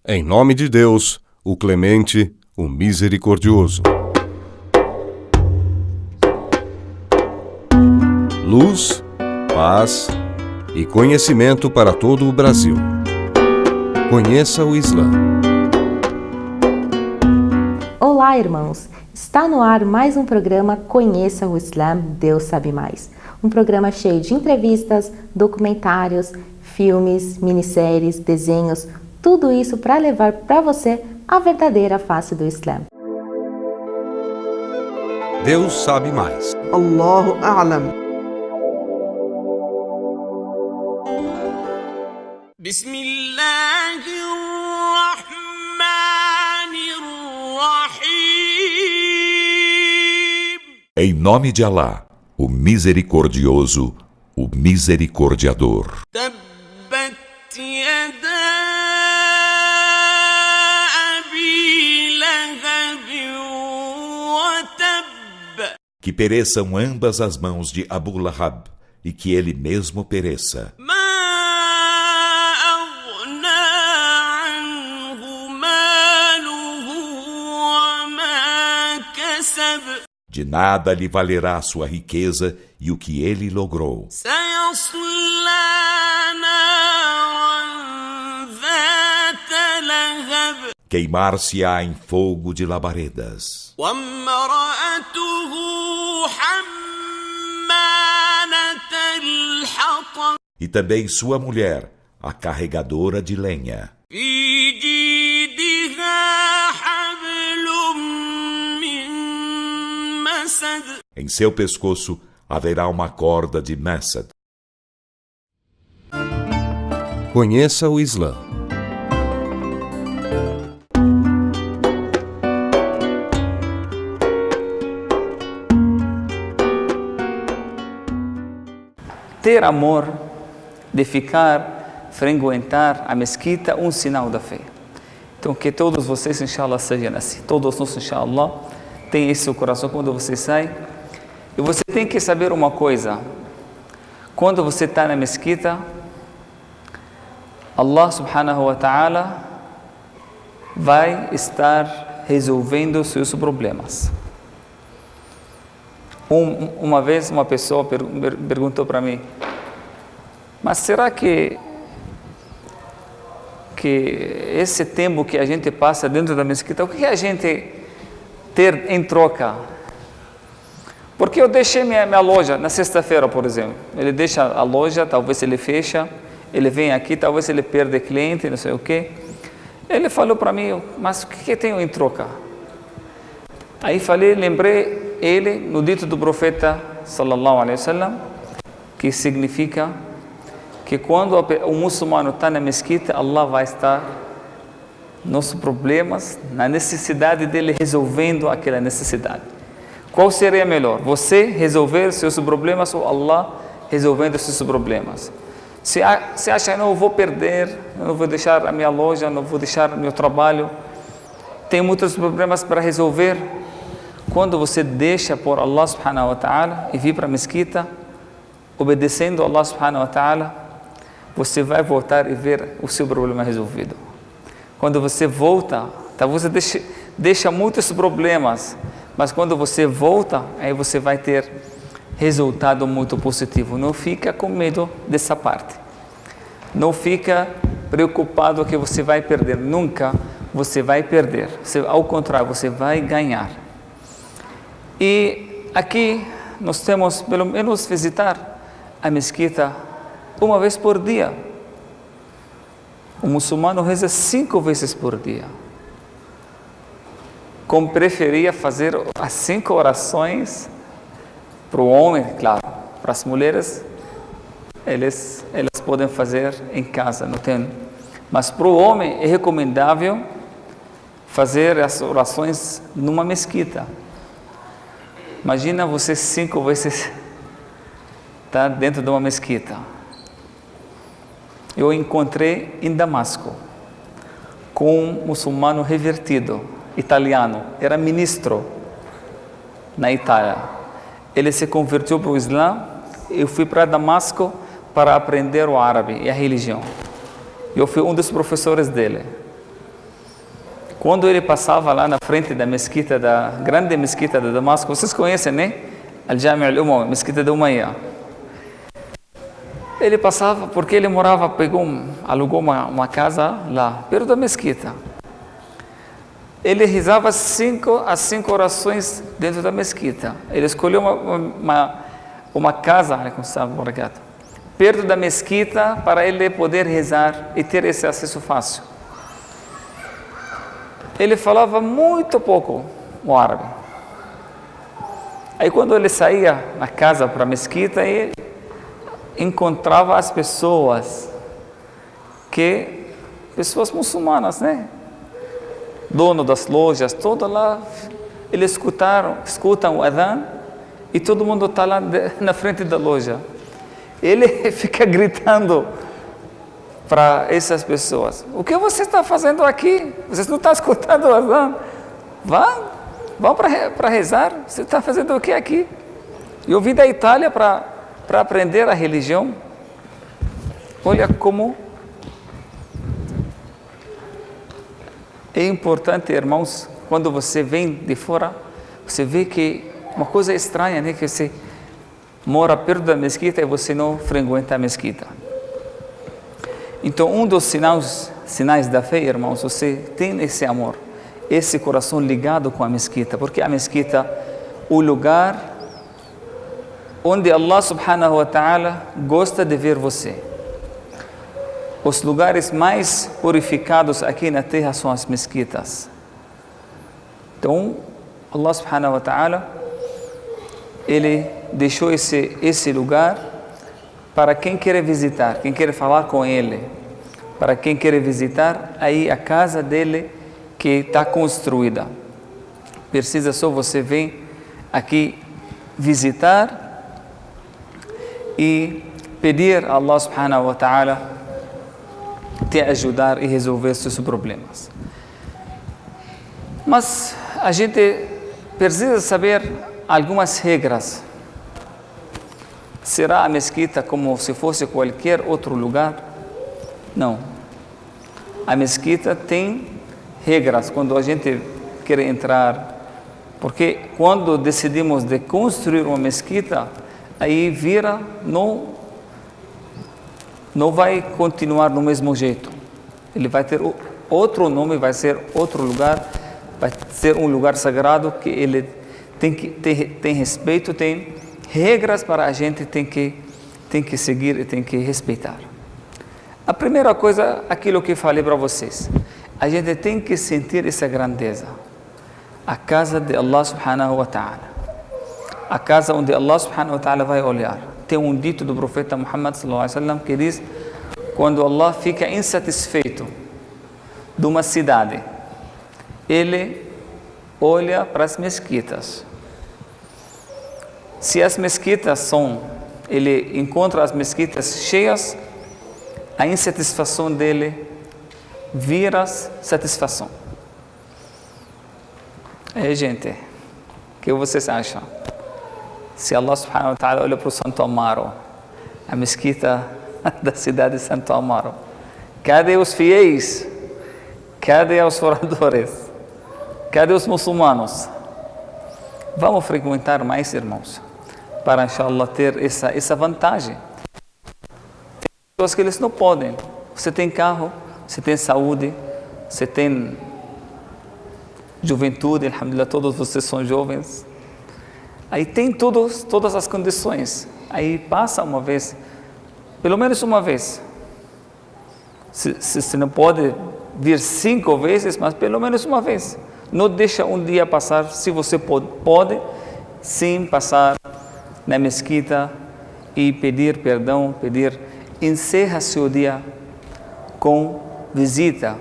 Em nome de Deus, o clemente, o misericordioso. Luz, paz e conhecimento para todo o Brasil. Conheça o Islã. Olá, irmãos! Está no ar mais um programa Conheça o Islã, Deus Sabe Mais. Um programa cheio de entrevistas, documentários, filmes, minisséries, desenhos, tudo isso para levar para você a verdadeira face do Islã. Deus sabe mais. Allahu A'lam. Em nome de Alá, o misericordioso, o misericordiador. Que pereçam ambas as mãos de Abu Lahab e que ele mesmo pereça. De nada lhe valerá sua riqueza e o que ele logrou. Queimar-se-á em fogo de labaredas. E também sua mulher, a carregadora de lenha. Em seu pescoço haverá uma corda de Masad. Conheça o Islã. Ter amor de ficar, frequentar a mesquita, um sinal da fé. Então que todos vocês, inshallah, sejam assim. Todos nós, inshallah, tem esse coração quando você sai. E você tem que saber uma coisa. Quando você está na mesquita, Allah subhanahu wa ta'ala vai estar resolvendo seus problemas. Uma vez uma pessoa perguntou para mim, mas será que esse tempo que a gente passa dentro da mesquita, o que a gente ter em troca? Porque eu deixei minha loja na sexta-feira, por exemplo. Ele deixa a loja, talvez ele fecha, ele vem aqui, talvez ele perde cliente, não sei o quê. Ele falou para mim, mas o que eu tenho em troca? Aí lembrei ele no dito do profeta sallallahu alaihi wasallam, que significa que quando o muçulmano está na mesquita, Allah vai estar nos problemas, na necessidade dele, resolvendo aquela necessidade. Qual seria melhor? Você resolver seus problemas ou Allah resolvendo seus problemas? Se acha que não vou perder, não vou deixar a minha loja, não vou deixar meu trabalho, tem muitos problemas para resolver. Quando você deixa por Allah subhanahu wa ta'ala e vir para a mesquita, obedecendo a Allah subhanahu wa ta'ala, você vai voltar e ver o seu problema resolvido. Quando você volta, você deixa muitos problemas, mas quando você volta, aí você vai ter resultado muito positivo. Não fica com medo dessa parte. Não fica preocupado que você vai perder. Nunca você vai perder. Ao contrário, você vai ganhar. E aqui nós temos, pelo menos, visitar a mesquita uma vez por dia. O muçulmano reza 5 vezes por dia. Como preferia fazer as 5 orações para o homem, claro. Para as mulheres, elas podem fazer em casa, não tem. Mas para o homem é recomendável fazer as orações numa mesquita. Imagina você 5 vezes estar dentro de uma mesquita. Eu encontrei em Damasco com um muçulmano revertido, italiano, era ministro na Itália. Ele se converteu para o Islã. Eu fui para Damasco para aprender o árabe e a religião. Eu fui um dos professores dele. Quando ele passava lá na frente da mesquita, da grande mesquita de Damasco, vocês conhecem, né? Al-Jami' al-Umawi, mesquita de Umayyah. Ele passava porque ele morava, alugou uma casa lá, perto da mesquita. Ele rezava 5 orações dentro da mesquita. Ele escolheu uma casa, perto da mesquita, para ele poder rezar e ter esse acesso fácil. Ele falava muito pouco o árabe. Aí quando ele saía na casa para a mesquita, ele encontrava as pessoas muçulmanas, né? Dono das lojas, toda lá, eles escutam o adhan e todo mundo está lá na frente da loja. Ele fica gritando para essas pessoas: o que você está fazendo aqui? Vocês não estão escutando o adhan? Vão para rezar. Você está fazendo o que aqui? Eu vim da Itália para aprender a religião. Olha como é importante, irmãos, quando você vem de fora, você vê que uma coisa estranha, né? Que você mora perto da mesquita e você não frequenta a mesquita. Então, um dos sinais da fé, irmãos, você tem esse amor, esse coração ligado com a mesquita, porque a mesquita, o lugar onde Allah subhanahu wa ta'ala gosta de ver você. Os lugares mais purificados aqui na terra são as mesquitas. Então, Allah subhanahu wa ta'ala, Ele deixou esse lugar para quem quer visitar, quem quer falar com Ele, para quem quer visitar aí a casa dele que está construída. Precisa só você vir aqui visitar e pedir a Allah subhanahu wa ta'ala te ajudar e resolver seus problemas. Mas a gente precisa saber algumas regras. Será a mesquita como se fosse qualquer outro lugar? Não. A mesquita tem regras quando a gente quer entrar, porque quando decidimos de construir uma mesquita, aí não vai continuar no mesmo jeito. Ele vai ter outro nome, vai ser outro lugar, vai ser um lugar sagrado que ele tem respeito, tem regras para a gente tem que seguir e tem que respeitar. A primeira coisa, aquilo que falei para vocês, a gente tem que sentir essa grandeza. A casa de Allah subhanahu wa ta'ala. A casa onde Allah subhanahu wa ta'ala vai olhar. Tem um dito do profeta Muhammad sallallahu alaihi wasallam que diz: quando Allah fica insatisfeito de uma cidade, Ele olha para as mesquitas. Se as mesquitas Ele encontra as mesquitas cheias, a insatisfação dele vira satisfação. Gente, o que vocês acham? Se Allah subhanahu wa ta'ala olha para o Santo Amaro, a mesquita da cidade de Santo Amaro, cadê os fiéis? Cadê os oradores? Cadê os muçulmanos? Vamos frequentar mais, irmãos, para, inshallah, ter essa vantagem. Tem pessoas que eles não podem. Você tem carro, você tem saúde, você tem juventude, alhamdulillah, todos vocês são jovens. Aí tem todas as condições. Aí passa uma vez, pelo menos uma vez. Se não pode vir 5 vezes, mas pelo menos uma vez. Não deixa um dia passar, se você pode sim passar na mesquita e pedir perdão, encerra seu dia com visita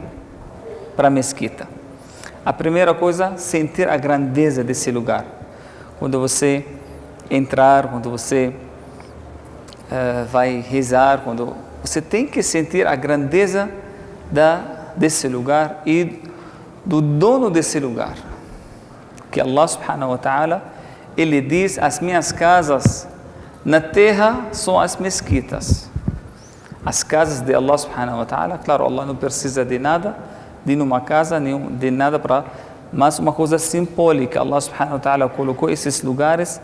para a mesquita. A primeira coisa, sentir a grandeza desse lugar. Quando você entrar, quando você vai rezar, quando você tem que sentir a grandeza desse lugar e do dono desse lugar. Que Allah subhanahu wa ta'ala, Ele diz: as minhas casas na terra são as mesquitas. As casas de Allah subhanahu wa ta'ala, claro, Allah não precisa de nada, de numa casa, nem de nada mas uma coisa simbólica. Allah subhanahu wa ta'ala colocou esses lugares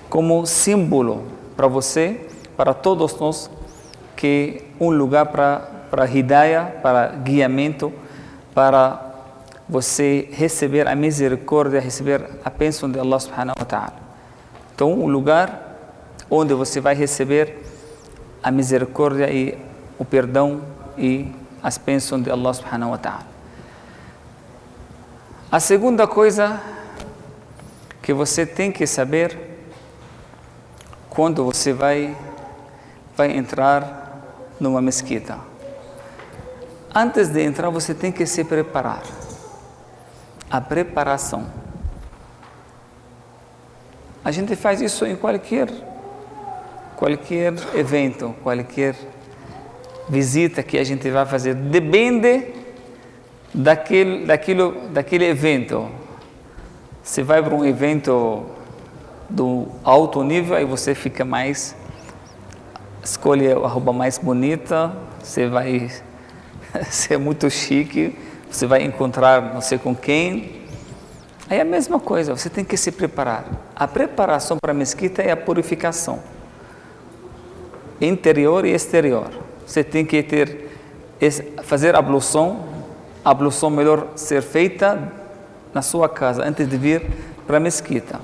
como símbolo para você, para todos nós, que um lugar para hidayah, para guiamento, para você receber a misericórdia, receber a bênção de Allah subhanahu wa ta'ala. Então, um lugar onde você vai receber a misericórdia e o perdão e as bênçãos de Allah subhanahu wa ta'ala. A segunda coisa que você tem que saber quando você vai entrar numa mesquita. Antes de entrar, você tem que se preparar. A preparação. A gente faz isso em qualquer evento, qualquer visita que a gente vai fazer. Depende daquele evento. Você vai para um evento do alto nível, aí você fica mais, escolhe a roupa mais bonita, você vai ser muito chique, você vai encontrar não sei com quem. Aí é a mesma coisa, você tem que se preparar. A preparação para a mesquita é a purificação, interior e exterior. Você tem que fazer a ablução melhor ser feita na sua casa, antes de vir para a mesquita.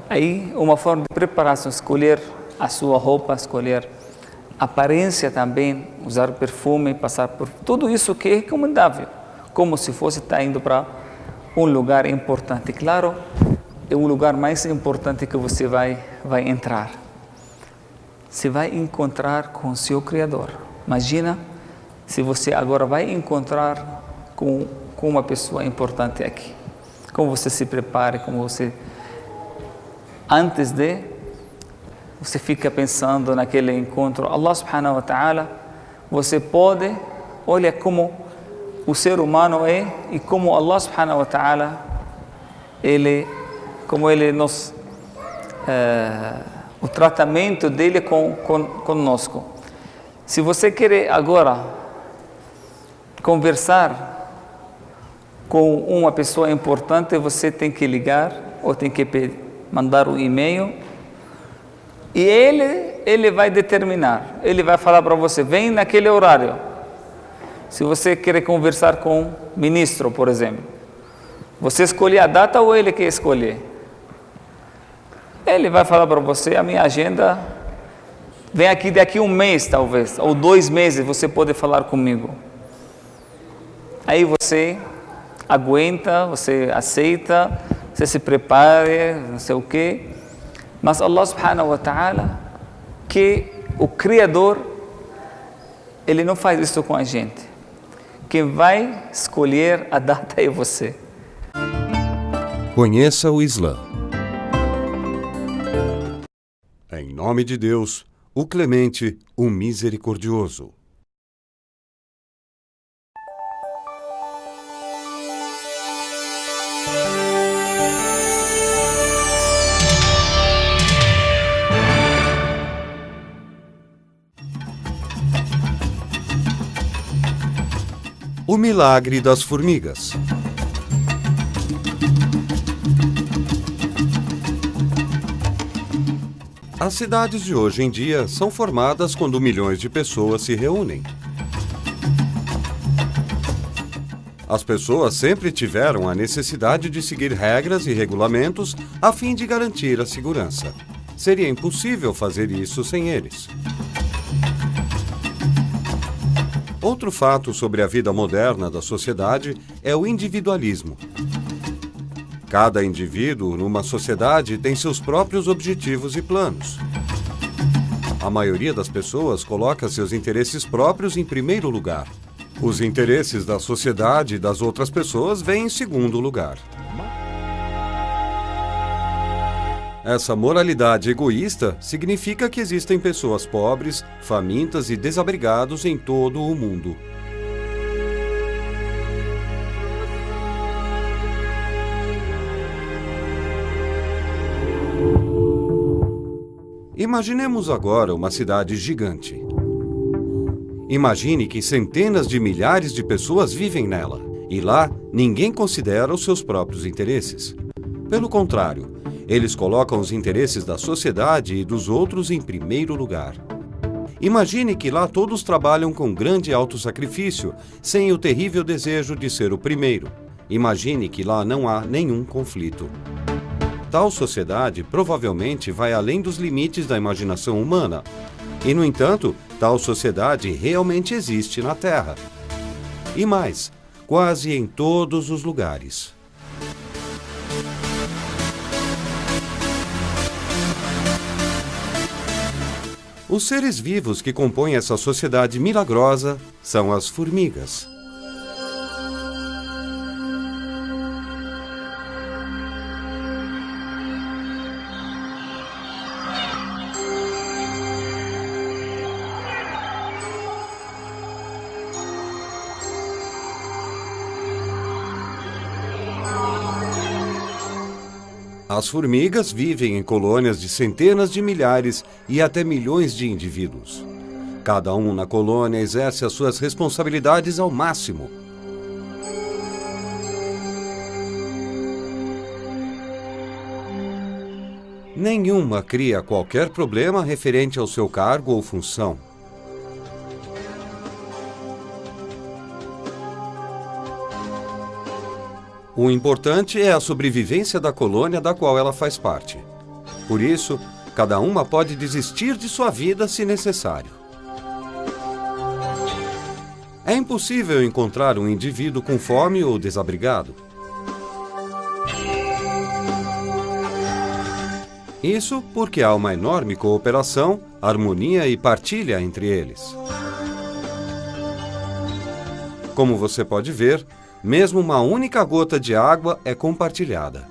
Aí, uma forma de preparação, escolher a sua roupa, escolher a aparência também, usar perfume, passar por tudo isso que é recomendável, como se fosse estar indo para um lugar importante. Claro, é o lugar mais importante que você vai entrar. Você vai encontrar com o seu Criador. Imagina se você agora vai encontrar com uma pessoa importante aqui. Como você se prepare, como você... Antes de... Você fica pensando naquele encontro. Allah subhanahu wa ta'ala, você pode... Olha como o ser humano é e como Allah subhanahu wa ta'ala, como ele nos... o tratamento dele conosco. Se você quer agora conversar com uma pessoa importante, você tem que ligar ou tem que mandar um e-mail e ele vai determinar, ele vai falar para você, vem naquele horário. Se você quer conversar com o ministro, por exemplo, você escolhe a data ou ele quer escolher? Ele vai falar para você, a minha agenda vem aqui daqui um mês talvez, ou 2 meses você pode falar comigo. Aí você aguenta, você aceita, você se prepare, não sei o quê. Mas Allah subhanahu wa ta'ala, que o Criador, Ele não faz isso com a gente. Quem vai escolher a data é você. Conheça o Islã. Em nome de Deus, o Clemente, o Misericordioso. O milagre das formigas. As cidades de hoje em dia são formadas quando milhões de pessoas se reúnem. As pessoas sempre tiveram a necessidade de seguir regras e regulamentos a fim de garantir a segurança. Seria impossível fazer isso sem eles. Outro fato sobre a vida moderna da sociedade é o individualismo. Cada indivíduo numa sociedade tem seus próprios objetivos e planos. A maioria das pessoas coloca seus interesses próprios em primeiro lugar. Os interesses da sociedade e das outras pessoas vêm em segundo lugar. Essa moralidade egoísta significa que existem pessoas pobres, famintas e desabrigados em todo o mundo. Imaginemos agora uma cidade gigante. Imagine que centenas de milhares de pessoas vivem nela, e lá ninguém considera os seus próprios interesses. Pelo contrário, eles colocam os interesses da sociedade e dos outros em primeiro lugar. Imagine que lá todos trabalham com grande autossacrifício, sem o terrível desejo de ser o primeiro. Imagine que lá não há nenhum conflito. Tal sociedade provavelmente vai além dos limites da imaginação humana. E, no entanto, tal sociedade realmente existe na Terra. E mais, quase em todos os lugares. Os seres vivos que compõem essa sociedade milagrosa são as formigas. As formigas vivem em colônias de centenas de milhares e até milhões de indivíduos. Cada um na colônia exerce as suas responsabilidades ao máximo. Nenhuma cria qualquer problema referente ao seu cargo ou função. O importante é a sobrevivência da colônia da qual ela faz parte. Por isso, cada uma pode desistir de sua vida se necessário. É impossível encontrar um indivíduo com fome ou desabrigado. Isso porque há uma enorme cooperação, harmonia e partilha entre eles. Como você pode ver, mesmo uma única gota de água é compartilhada.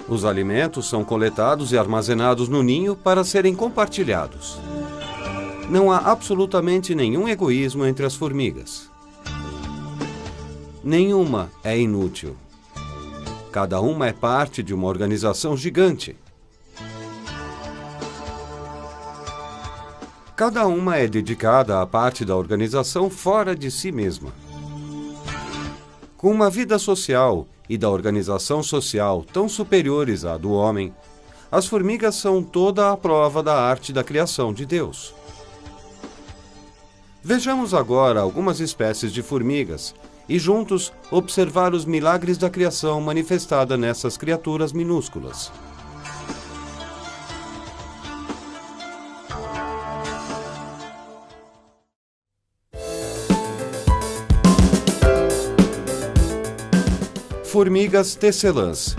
Os alimentos são coletados e armazenados no ninho para serem compartilhados. Não há absolutamente nenhum egoísmo entre as formigas. Nenhuma é inútil. Cada uma é parte de uma organização gigante. Cada uma é dedicada à parte da organização fora de si mesma. Com uma vida social e da organização social tão superiores à do homem, as formigas são toda a prova da arte da criação de Deus. Vejamos agora algumas espécies de formigas e juntos observar os milagres da criação manifestada nessas criaturas minúsculas. Formigas tecelãs.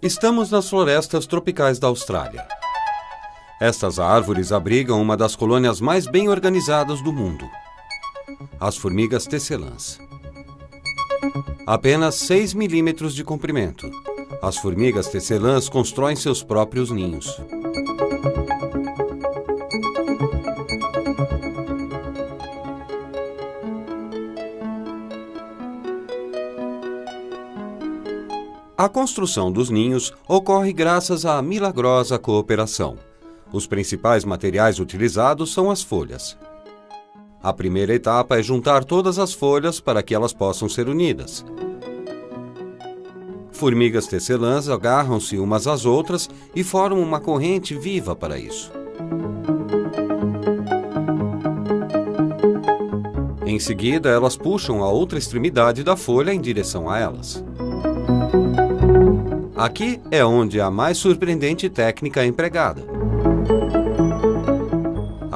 Estamos nas florestas tropicais da Austrália. Estas árvores abrigam uma das colônias mais bem organizadas do mundo, as formigas tecelãs. Apenas 6 milímetros de comprimento, as formigas tecelãs constroem seus próprios ninhos. A construção dos ninhos ocorre graças à milagrosa cooperação. Os principais materiais utilizados são as folhas. A primeira etapa é juntar todas as folhas para que elas possam ser unidas. Formigas tecelãs agarram-se umas às outras e formam uma corrente viva para isso. Em seguida, elas puxam a outra extremidade da folha em direção a elas. Aqui é onde a mais surpreendente técnica é empregada.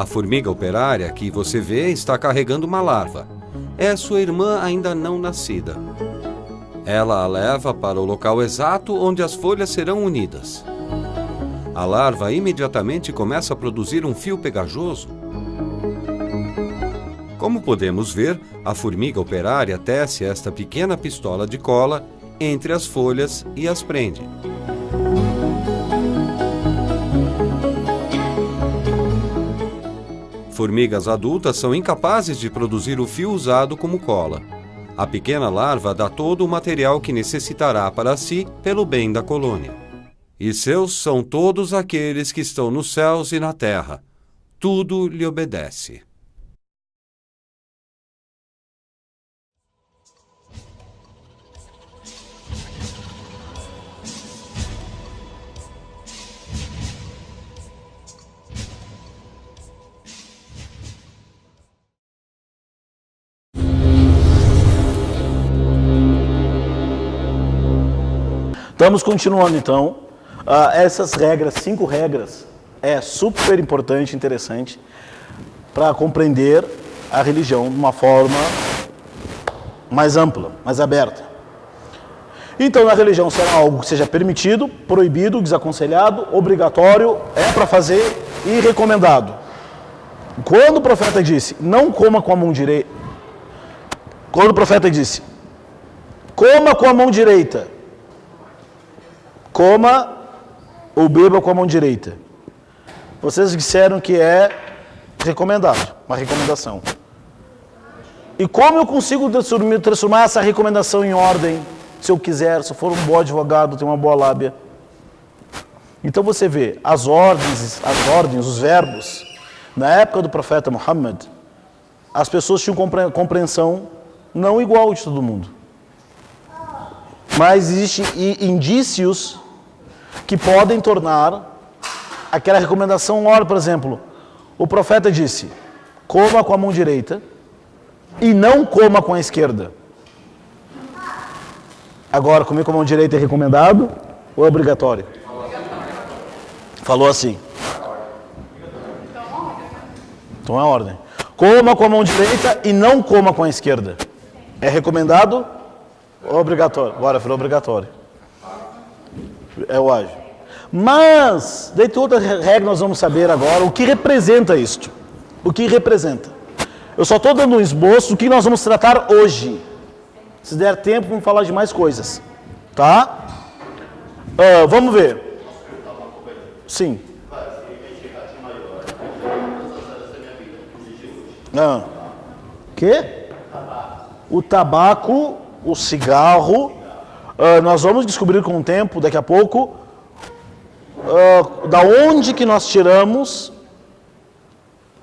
A formiga operária que você vê está carregando uma larva. É sua irmã ainda não nascida. Ela a leva para o local exato onde as folhas serão unidas. A larva imediatamente começa a produzir um fio pegajoso. Como podemos ver, a formiga operária tece esta pequena pistola de cola entre as folhas e as prende. Formigas adultas são incapazes de produzir o fio usado como cola. A pequena larva dá todo o material que necessitará para si pelo bem da colônia. E seus são todos aqueles que estão nos céus e na terra. Tudo lhe obedece. Estamos continuando então. Essas regras, 5 regras, é super importante, interessante para compreender a religião de uma forma mais ampla, mais aberta. Então, na religião, será algo que seja permitido, proibido, desaconselhado, obrigatório, é para fazer e recomendado. Quando o profeta disse, não coma com a mão direita, quando o profeta disse, coma com a mão direita, coma ou beba com a mão direita. Vocês disseram que é recomendado, uma recomendação. E como eu consigo transformar essa recomendação em ordem, se eu quiser, se eu for um bom advogado, tenho uma boa lábia? Então você vê, as ordens, os verbos, na época do profeta Muhammad, as pessoas tinham compreensão não igual de todo mundo. Mas existem indícios que podem tornar aquela recomendação ordem. Por exemplo, o profeta disse, coma com a mão direita e não coma com a esquerda. Agora, comer com a mão direita é recomendado ou é obrigatório? Falou assim. Então é a ordem. Coma com a mão direita e não coma com a esquerda. É recomendado ou obrigatório? Agora virou obrigatório. É o ágio. Mas, dentre outras regras, nós vamos saber agora o que representa isto. O que representa. Eu só estou dando um esboço do que nós vamos tratar hoje. Se der tempo, vamos falar de mais coisas. Tá? Vamos ver. Sim. Que? O tabaco, o cigarro. Nós vamos descobrir com o tempo, daqui a pouco, da onde que nós tiramos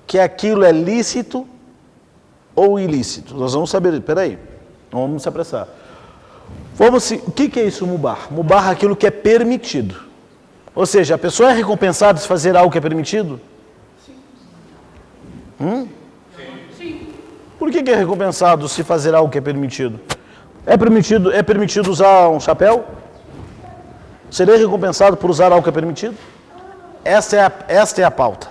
que aquilo é lícito ou ilícito. Nós vamos saber, peraí, não vamos se apressar. O que é isso, mubah? Mubah é aquilo que é permitido. Ou seja, a pessoa é recompensada se fazer algo que é permitido? Sim. Sim. Por que é recompensado se fazer algo que é permitido? É permitido usar um chapéu? Seria recompensado por usar algo que é permitido? Esta é a pauta.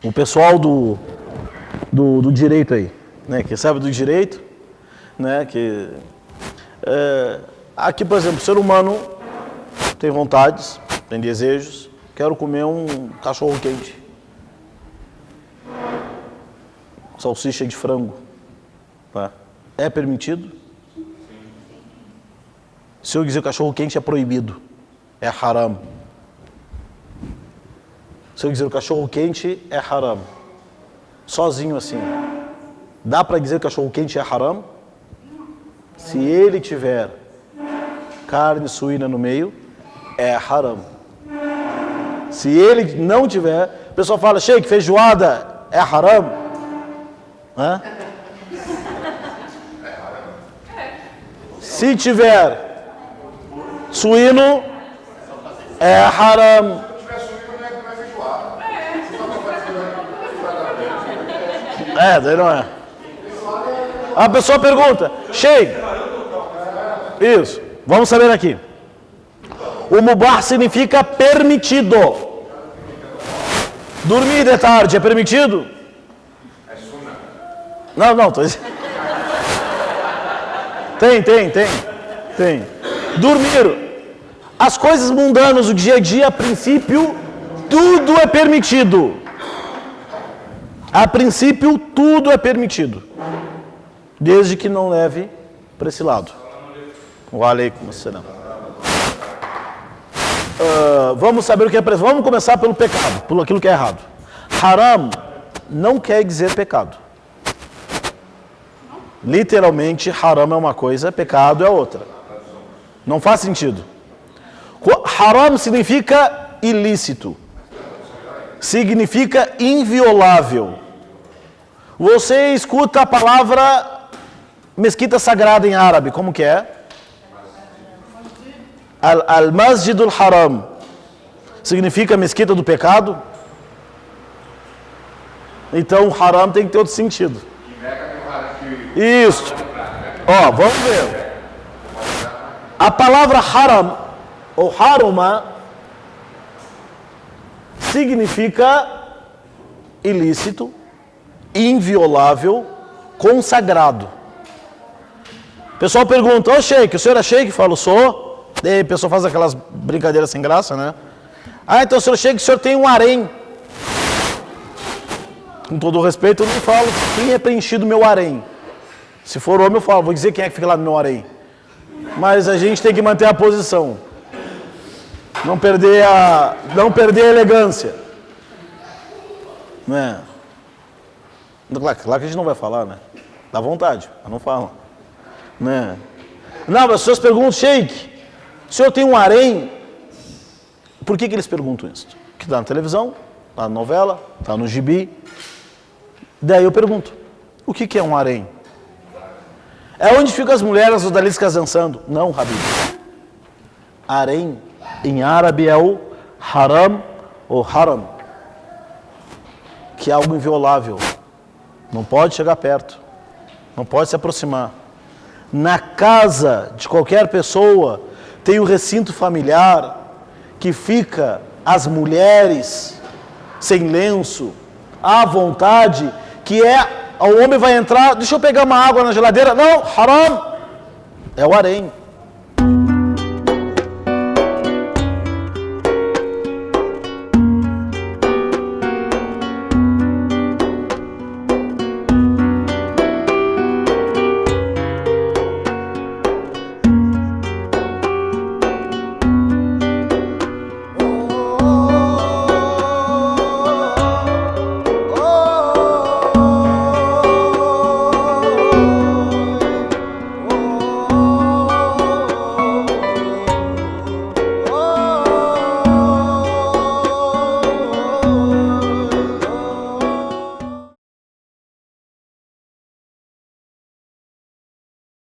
O pessoal do direito aí, né, que sabe do direito, né, aqui, por exemplo, o ser humano tem vontades, tem desejos, quero comer um cachorro quente, salsicha de frango, tá? É permitido? Se eu dizer cachorro quente é proibido, é haram. Se eu dizer o cachorro quente é haram, sozinho assim, dá para dizer que o cachorro quente é haram? Se ele tiver carne suína no meio, é haram. Se ele não tiver, o pessoal fala, sheik, feijoada é haram? Hã? Se tiver suíno, é haram. Daí não é. A pessoa pergunta, sheik, isso, vamos saber aqui. O mubah significa permitido. Dormir de tarde é permitido? É sunna. Não, tô dizendo. Tem. Dormir. As coisas mundanas, o dia a dia, a princípio, tudo é permitido. A princípio, tudo é permitido, desde que não leve para esse lado. Wa alaikum assalam. Vamos saber o que é preso. Vamos começar pelo pecado, por aquilo que é errado. Haram não quer dizer pecado. Literalmente, haram é uma coisa, pecado é outra. Não faz sentido. Haram significa ilícito. Significa inviolável. Você escuta a palavra mesquita sagrada em árabe, como que é? Al-Masjidul Haram. Significa mesquita do pecado? Então, haram tem que ter outro sentido. Isso. Ó, vamos ver. A palavra haram, ou haruma, significa ilícito, inviolável, consagrado. O pessoal pergunta, ô sheik, o senhor é sheik? Falo, sou. E aí, a pessoa faz aquelas brincadeiras sem graça, né? Ah, então o senhor é sheik, o senhor tem um harém. Com todo o respeito, eu não falo quem é preenchido meu harém. Se for homem, eu falo, vou dizer quem é que fica lá no meu harém. Mas a gente tem que manter a posição. Não perder a elegância. Né? Claro que a gente não vai falar, né? Dá vontade, mas não fala. Né? Não, mas as pessoas perguntam, sheik, o senhor tem um harém? Por que eles perguntam isso? Que está na televisão, está na novela, está no gibi. Daí eu pergunto, o que é um harém? É onde ficam as mulheres, os odaliscas dançando? Não, Habib. Harém, em árabe, é o haram ou haram, que é algo inviolável. Não pode chegar perto, não pode se aproximar. Na casa de qualquer pessoa tem o recinto familiar que fica as mulheres sem lenço, à vontade, que é, o homem vai entrar, deixa eu pegar uma água na geladeira. Não, haram, é o harém.